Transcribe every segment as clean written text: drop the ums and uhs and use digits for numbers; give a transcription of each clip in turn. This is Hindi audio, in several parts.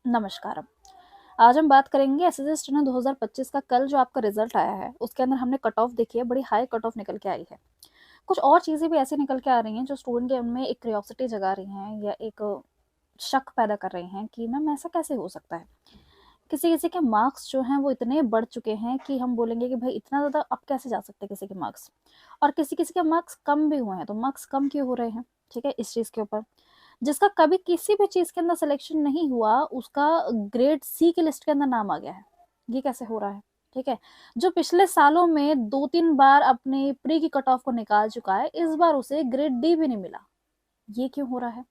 नमस्कार। आज हम बात करेंगे एसएससी स्टेनो 2025 का कल जो आपका रिजल्ट आया है, उसके अंदर हमने कट ऑफ देखी है, बड़ी हाई कट ऑफ निकल के आई है। कुछ और चीज़ें भी ऐसी निकल के आ रही हैं जो स्टूडेंट के उनमें एक क्यूरियोसिटी जगा रही हैं या एक शक पैदा कर रही हैं कि मैम ऐसा कैसे हो सकता है? किसी-किसी के मार्क्स जो हैं वो इतने बढ़ चुके हैं कि हम बोलेंगे कि भाई इतना ज़्यादा अब कैसे जा सकते हैं किसी के मार्क्स? और किसी-किसी के मार्क्स कम भी हुए हैं, तो मार्क्स कम क्यों हो रहे हैं? ठीक है, इस चीज़ के ऊपर। जिसका कभी किसी भी चीज़ के अंदर सिलेक्शन नहीं हुआ, उसका ग्रेड सी की लिस्ट के अंदर नाम आ गया है। ये कैसे हो रहा है? ठीक है। जो पिछले सालों में 2-3 बार अपने प्री की कट ऑफ को निकाल चुका है, इस बार उसे ग्रेड डी भी नहीं मिला। ये क्यों हो रहा है?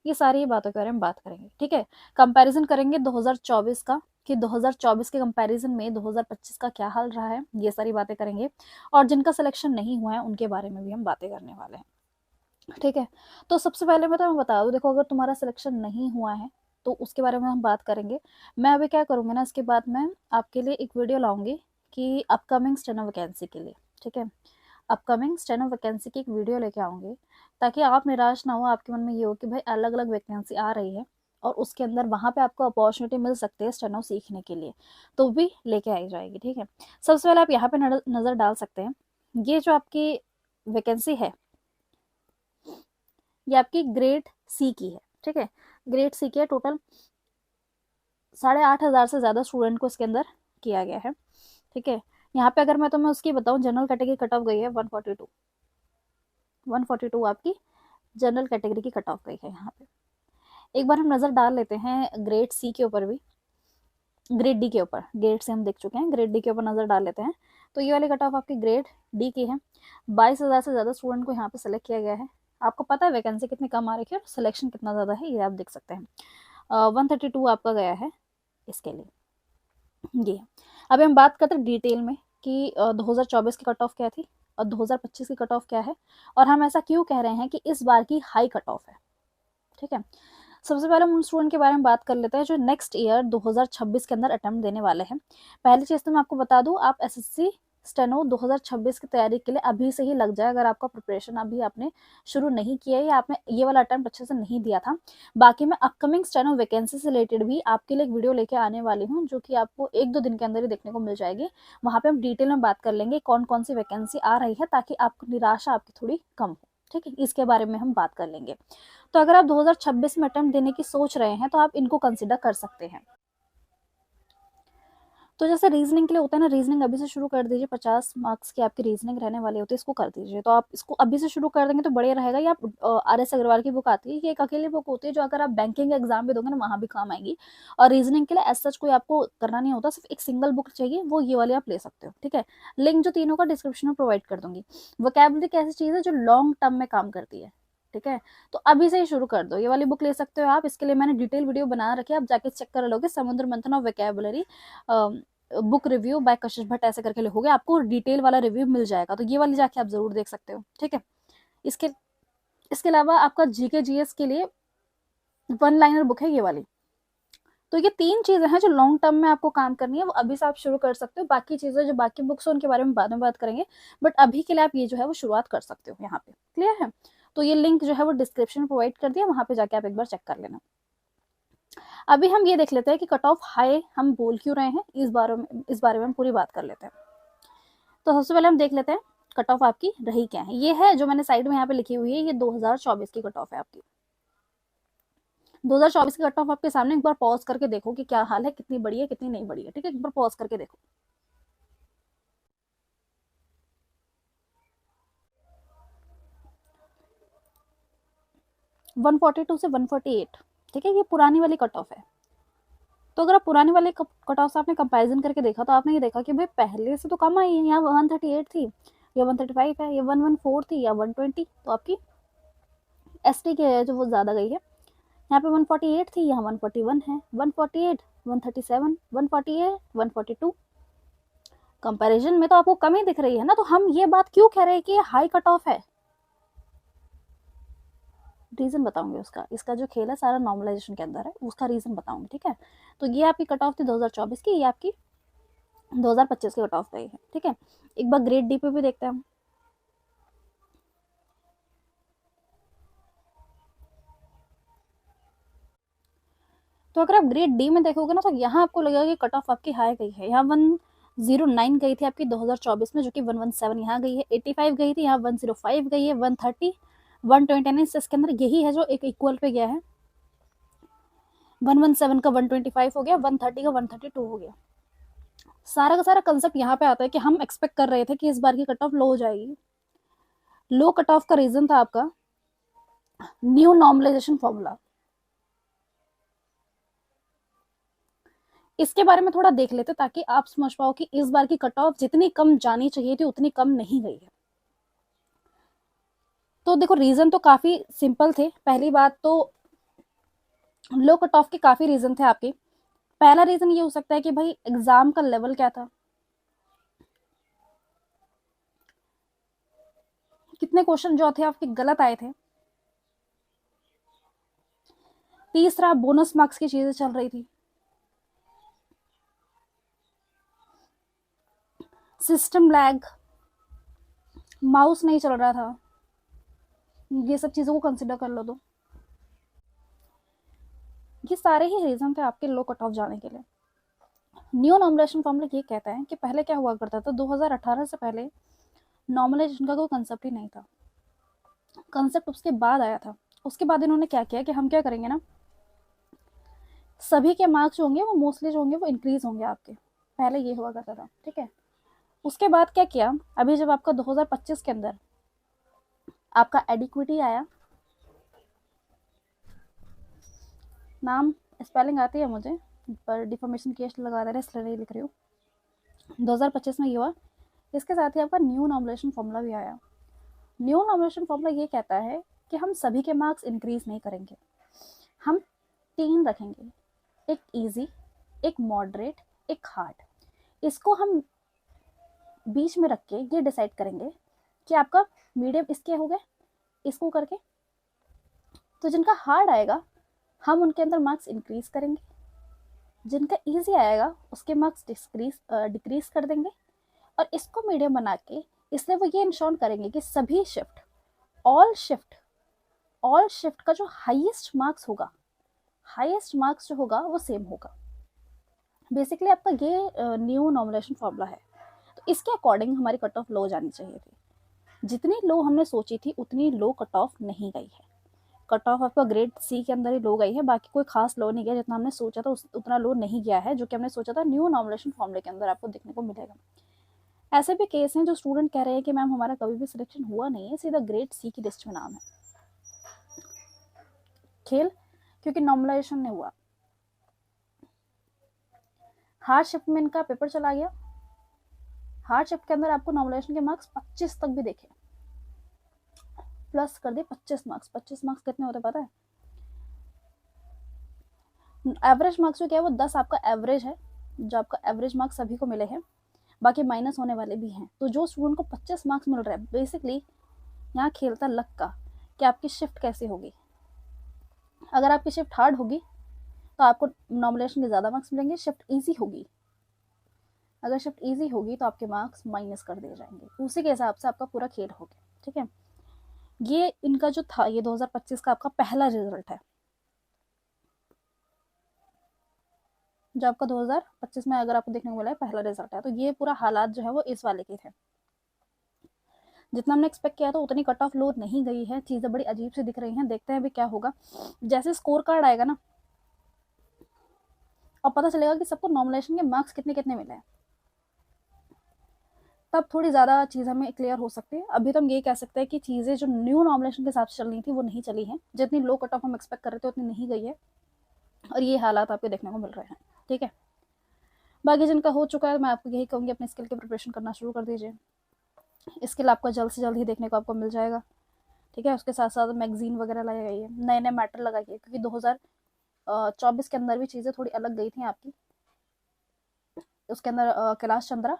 ये सारी बातों के बारे में बात करेंगे, ठीक है। कंपैरिजन करेंगे 2024 का कि 2024 के कंपैरिजन में 2025 का क्या हाल रहा है, ये सारी बातें करेंगे। और जिनका सिलेक्शन नहीं हुआ है, उनके बारे में भी हम बातें करने वाले हैं। ठीक है। तो सबसे पहले मैं बता दूँ, देखो अगर तुम्हारा सिलेक्शन नहीं हुआ है, तो उसके बारे में हम बात करेंगे। मैं अभी क्या करूँगी ना, इसके बाद मैं आपके लिए एक वीडियो लाऊँगी कि अपकमिंग स्टेनो वैकेंसी के लिए, ठीक है? अपकमिंग स्टेनो वैकेंसी की एक वीडियो लेके आऊँगी, ताकि आप निराश ना हो, आपके मन में ये हो कि भाई अलग-अलग वैकेंसी आ रही है और उसके अंदर वहाँ पे आपको अपॉर्च्युनिटी मिल सकती है स्टेनो सीखने के लिए, तो भी लेके आई जाएगी, ठीक है? सबसे पहले आप यहाँ पे नज़र डाल सकते हैं। ये जो आपकी वैकेंसी है, ये आपकी ग्रेड सी की है, ठीक है। ग्रेड सी की है, टोटल 8,500 से ज़्यादा स्टूडेंट को इसके अंदर किया गया है, ठीक है। यहाँ पे अगर मैं तुम्हें उसकी बताऊँ, जनरल कैटेगरी कट ऑफ गई है 142 आपकी जनरल कैटेगरी की कट ऑफ गई है यहाँ पे। एक बार हम नज़र डाल लेते हैं ग्रेड सी के ऊपर भी, ग्रेड डी के ऊपर। ग्रेड से हम देख चुके हैं, ग्रेड डी के ऊपर नज़र डाल लेते हैं। तो ये वाली कट ऑफ आपकी ग्रेड डी की है। 22,000 से ज़्यादा स्टूडेंट को यहाँ पे सेलेक्ट किया गया है। आपको पता है वैकेंसी कितनी कम आ रखी है और सिलेक्शन कितना ज़्यादा है, ये आप देख सकते हैं। 132 आपका गया है इसके लिए। ये अभी हम बात करते हैं डिटेल में कि 2024 की कट ऑफ क्या थी और 2025 की कट ऑफ क्या है, और हम ऐसा क्यों कह रहे हैं कि इस बार की हाई कट ऑफ है, ठीक है। सबसे पहले हम उन स्टूडेंट के बारे में बात कर लेते हैं जो नेक्स्ट ईयर 2026 के अंदर अटेम्प्ट देने वाले हैं। पहली चीज़ तो मैं आपको बता दूँ, आप एसएससी स्टेनो 2026 की तैयारी के लिए अभी से ही लग जाए, अगर आपका प्रिपरेशन अभी आपने शुरू नहीं किया है या आपने ये वाला अटेम्प्ट अच्छे से नहीं दिया था। बाकी मैं अपकमिंग स्टेनो वैकेंसी से रिलेटेड भी आपके लिए एक वीडियो लेके आने वाली हूँ, जो कि आपको 1-2 दिन के अंदर ही देखने को मिल जाएगी। वहाँ पे हम डिटेल में बात कर लेंगे कौन-कौन सी वैकेंसी आ रही है, ताकि आपको निराशा आपकी थोड़ी कम हो, ठीक है? इसके बारे में हम बात कर लेंगे। तो अगर आप 2026 में अटेम्प्ट देने की सोच रहे हैं, तो आप इनको कंसिडर कर सकते हैं। तो जैसे रीजनिंग के लिए होता है ना, रीजनिंग अभी से शुरू कर दीजिए। 50 मार्क्स की आपकी रीजनिंग रहने वाली होती है, इसको कर दीजिए। तो आप इसको अभी से शुरू कर देंगे तो बढ़िया रहेगा। या आप आर.एस. अग्रवाल की बुक आती है, ये एक अकेली बुक होती है जो अगर आप बैंकिंग एग्जाम भी दोगे ना, वहाँ भी काम आएगी। और रीजनिंग के लिए एज सच कोई आपको करना नहीं होता, सिर्फ एक सिंगल बुक चाहिए, वो ये वाली आप ले सकते हो, ठीक है। लिंक जो तीनों का डिस्क्रिप्शन में प्रोवाइड कर दूंगी। वोकैबुलरी एक ऐसी चीज़ है जो लॉन्ग टर्म में काम करती है, ठीक है। तो अभी से ही शुरू कर दो, ये वाली बुक ले सकते हो आप। इसके लिए मैंने डिटेल वीडियो बना रखी है, आप जाके चेक कर लोगे। Samudra Manthan of vocabulary book review by Kashish Bhatt, ऐसे करके लिखोगे, आपको डिटेल वाला रिव्यू मिल जाएगा। तो ये वाली जाके आप जरूर देख सकते हो, ठीक है। इसके इसके अलावा आपका जीके जीएस के लिए 1 लाइनर बुक है ये वाली। तो ये 3 चीजें हैं जो लॉन्ग टर्म में आपको काम करनी है, वो अभी से आप शुरू कर सकते हो। बाकी चीजें जो बाकी बुक्स हैं उनके बारे में बाद में बात करेंगे, बट अभी के लिए आप ये जो है वो शुरुआत कर सकते हो यहाँ पे। क्लियर है? तो ये लिंक जो है वो डिस्क्रिप्शन में प्रोवाइड कर दिया, वहां पे जाके आप एक बार चेक कर लेना। अभी हम ये देख लेते हैं कि कट ऑफ हाई हम बोल क्यों रहे हैं, इस बारे में हम पूरी बात कर लेते हैं। तो सबसे पहले हम देख लेते हैं कट ऑफ आपकी रही क्या है। ये है जो मैंने साइड में यहाँ पे लिखी हुई है, ये 2024 की कट ऑफ है आपकी। 2024 की कट ऑफ आपके सामने, एक बार पॉज करके देखो कि क्या हाल है, कितनी बड़ी है कितनी नहीं बड़ी है, ठीक है। एक बार पॉज करके देखो। वन 142 से 148, ठीक है, ये पुरानी वाली कट ऑफ है। तो अगर आप पुरानी वाले कट ऑफ से आपने कंपैरिजन करके देखा, तो आपने ये देखा कि भाई पहले से तो कम आई है। यहाँ 138 थी, या 135 है, या 114 थी, या 120। तो आपकी एसटी की है जो वो ज्यादा गई है। यहाँ पे 148 थी, यहाँ 141 है। 148, 137, 148, 142। कंपैरिजन में तो आपको कमी दिख रही है ना। तो हम ये बात क्यों कह रहे हैं कि ये हाई कट ऑफ है? रीजन बताऊंगी उसका। इसका जो खेल है सारा नॉर्मलाइजेशन के अंदर है, उसका रीजन बताऊंगी, ठीक है। तो ये आपकी कट ऑफ थी 2024 की, ये आपकी 2025 की कट ऑफ गई है, ठीक है। एक बार ग्रेड डी पे भी देखते हैं हम। तो अगर आप ग्रेड डी में देखोगे ना, तो यहाँ आपको लगेगा कि कट ऑफ आपकी हाई गई है। यहाँ 109 गई थी आपकी 2024 में, जो कि 117 यहाँ गई है, 85 गई थी, यहाँ 105 गई है, 130, 129 इसके अंदर यही है जो एक इक्वल पे गया है। 117 का 125 हो गया, 130 का 132 हो गया। सारा का सारा कंसेप्ट यहाँ पे आता है कि हम एक्सपेक्ट कर रहे थे कि इस बार की कट ऑफ लो हो जाएगी। लो कट ऑफ का रीजन था आपका न्यू नॉर्मलाइजेशन फॉर्मूला। इसके बारे में थोड़ा देख लेते ताकि आप समझ पाओ कि इस बार की कट ऑफ जितनी कम जानी चाहिए थी उतनी कम नहीं गई है। तो देखो रीजन तो काफी सिंपल थे। पहली बात तो लो कट ऑफ के काफी रीजन थे आपके। पहला रीजन ये हो सकता है कि भाई एग्जाम का लेवल क्या था, कितने क्वेश्चन जो थे आपके गलत आए थे। तीसरा बोनस मार्क्स की चीजें चल रही थी। सिस्टम लैग, माउस नहीं चल रहा था, ये सब चीजों को कंसिडर कर लो। तो ये सारे ही रीजन थे आपके लो कट ऑफ जाने के लिए। न्यू नॉर्मलाइजेशन फॉर्मूला ये कहता है कि पहले क्या हुआ करता था, 2018 से पहले नॉर्मलाइजेशन का कोई कंसेप्ट ही नहीं था। कंसेप्ट उसके बाद आया था। उसके बाद इन्होंने क्या किया कि हम क्या करेंगे ना, सभी के मार्क्स जो होंगे वो मोस्टली जो होंगे वो इंक्रीज होंगे आपके। पहले ये हुआ करता था, ठीक है। उसके बाद क्या किया, अभी जब आपका 2025 के अंदर आपका एडिक्विटी आया, नाम स्पेलिंग आती है मुझे पर डिफॉर्मेशन केस लगा दे रहे इसलिए नहीं लिख रही हूँ। 2025 में ये हुआ। इसके साथ ही आपका न्यू नॉर्मलाइजेशन फॉर्मूला भी आया। न्यू नॉर्मलाइजेशन फॉर्मूला ये कहता है कि हम सभी के मार्क्स इंक्रीज नहीं करेंगे, हम 3 रखेंगे, एक इजी, एक मॉडरेट, एक हार्ड। इसको हम बीच में रख के ये डिसाइड करेंगे कि आपका मीडियम इसके हो गए इसको करके, तो जिनका हार्ड आएगा हम उनके अंदर मार्क्स इंक्रीज करेंगे, जिनका इजी आएगा उसके मार्क्स डिक्रीज कर देंगे, और इसको मीडियम बना के इसलिए वो ये इंश्योर करेंगे कि सभी शिफ्ट ऑल शिफ्ट का जो हाईएस्ट मार्क्स जो होगा वो सेम होगा। बेसिकली आपका ये न्यू नॉर्मलाइजेशन फॉर्मूला है। तो इसके अकॉर्डिंग हमारी कट ऑफ लो जानी चाहिए थी। जितनी लो हमने सोची थी उतनी लो कट ऑफ नहीं गई है। कट ऑफ आपका ग्रेड सी के अंदर ही लो गई है, बाकी कोई खास लो नहीं गया। जितना हमने सोचा था उतना लो नहीं गया है, जो कि हमने सोचा था न्यू नॉर्मलाइजेशन फॉर्मूले के अंदर आपको देखने को मिलेगा। ऐसे भी केस हैं जो स्टूडेंट कह रहे हैं कि मैम हमारा कभी भी सिलेक्शन हुआ नहीं है, सीधा ग्रेड सी की लिस्ट में नाम है। खेल, क्योंकि नॉर्मलाइजेशन नहीं हुआ। हार्ड शिफ्ट में इनका पेपर चला गया। हार्ड शिफ्ट के अंदर आपको नॉर्मलाइजेशन के मार्क्स 25 तक भी देखे, प्लस कर दिए 25 मार्क्स। 25 मार्क्स कितने होते पता है? एवरेज मार्क्स जो क्या है वो 10 आपका एवरेज है, जो आपका एवरेज मार्क्स सभी को मिले हैं, बाकी माइनस होने वाले भी हैं। तो जो स्टूडेंट को 25 मार्क्स मिल रहा है, बेसिकली यहाँ खेलता लक का कि आपकी शिफ्ट कैसी होगी। अगर आपकी शिफ्ट हार्ड होगी तो आपको नॉर्मलाइजेशन के ज़्यादा मार्क्स मिलेंगे। शिफ्ट ईजी होगी, अगर शिफ्ट ईजी होगी तो आपके मार्क्स माइनस कर दिए जाएंगे। उसी के हिसाब से आपका पूरा खेल हो गया, ठीक है। ये इनका जो था ये 2025 का आपका पहला रिजल्ट है। जो आपका 2025 में अगर आपको देखने को मिला है पहला रिजल्ट है, तो ये पूरा हालात जो है वो इस वाले के थे। जितना हमने एक्सपेक्ट किया था उतनी कट ऑफ लो नहीं गई है। चीज़ें बड़ी अजीब सी दिख रही हैं, देखते हैं अभी क्या होगा। जैसे स्कोर कार्ड आएगा ना और पता चलेगा कि सबको नॉर्मलाइजेशन के मार्क्स कितने कितने मिले हैं, तब थोड़ी ज़्यादा चीज़ हमें क्लियर हो सकती है। अभी तो हम ये कह सकते हैं कि चीज़ें जो न्यू नॉर्मलाइजेशन के हिसाब से चल रही थी वो नहीं चली हैं। जितनी लो कट ऑफ हम एक्सपेक्ट कर रहे थे उतनी नहीं गई है, और ये हालात आपको देखने को मिल रहे हैं, ठीक है। बाकी जिनका हो चुका है मैं आपको यही कहूँगी अपने स्किल की प्रिपरेशन करना शुरू कर दीजिए। स्किल आपको जल्द से जल्द ही देखने को आपको मिल जाएगा, ठीक है। उसके साथ साथ मैगजीन वगैरह लगाइए, नए नए मैटर लगाइए, क्योंकि 2024 के अंदर भी चीज़ें थोड़ी अलग गई थी आपकी। उसके अंदर कैलाश चंद्रा,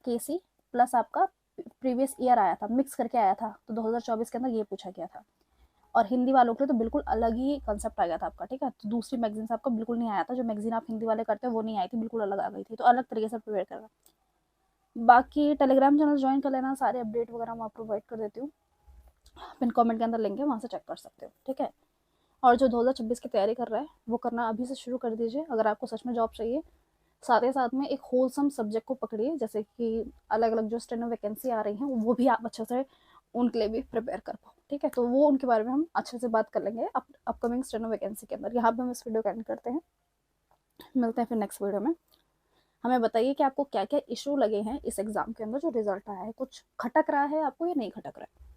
केसी प्लस आपका प्रीवियस ईयर आया था, मिक्स करके आया था। तो 2024 के अंदर ये पूछा गया था, और हिंदी वालों के लिए तो बिल्कुल अलग ही कंसेप्ट आ गया था आपका, ठीक है। तो दूसरी मैगजीन से आपका बिल्कुल नहीं आया था, जो मैगजीन आप हिंदी वाले करते हो वो नहीं आई थी, बिल्कुल अलग आ गई थी। तो अलग तरीके से प्रिपेयर करना। बाकी टेलीग्राम चैनल ज्वाइन कर लेना, सारे अपडेट वगैरह मैं प्रोवाइड कर देती हूँ। पिन कमेंट के अंदर लिंक है, वहाँ से चेक कर सकते हो, ठीक है। और जो 2026 की तैयारी कर रहा है वो करना अभी से शुरू कर दीजिए अगर आपको सच में जॉब चाहिए। साथ ही साथ में एक होलसम सब्जेक्ट को पकड़िए, जैसे कि अलग अलग जो स्टेनो वैकेंसी आ रही हैं वो भी आप अच्छे से उनके लिए भी प्रिपेयर कर पाओ। ठीक है, तो वो उनके बारे में हम अच्छे से बात कर लेंगे अपकमिंग स्टेनो वैकेंसी के अंदर। यहाँ पे हम इस वीडियो को एंड करते हैं, मिलते हैं फिर नेक्स्ट वीडियो में। हमें बताइए कि आपको क्या क्या इशू लगे हैं इस एग्जाम के अंदर जो रिजल्ट आया है, कुछ खटक रहा है आपको या नहीं खटक रहा है।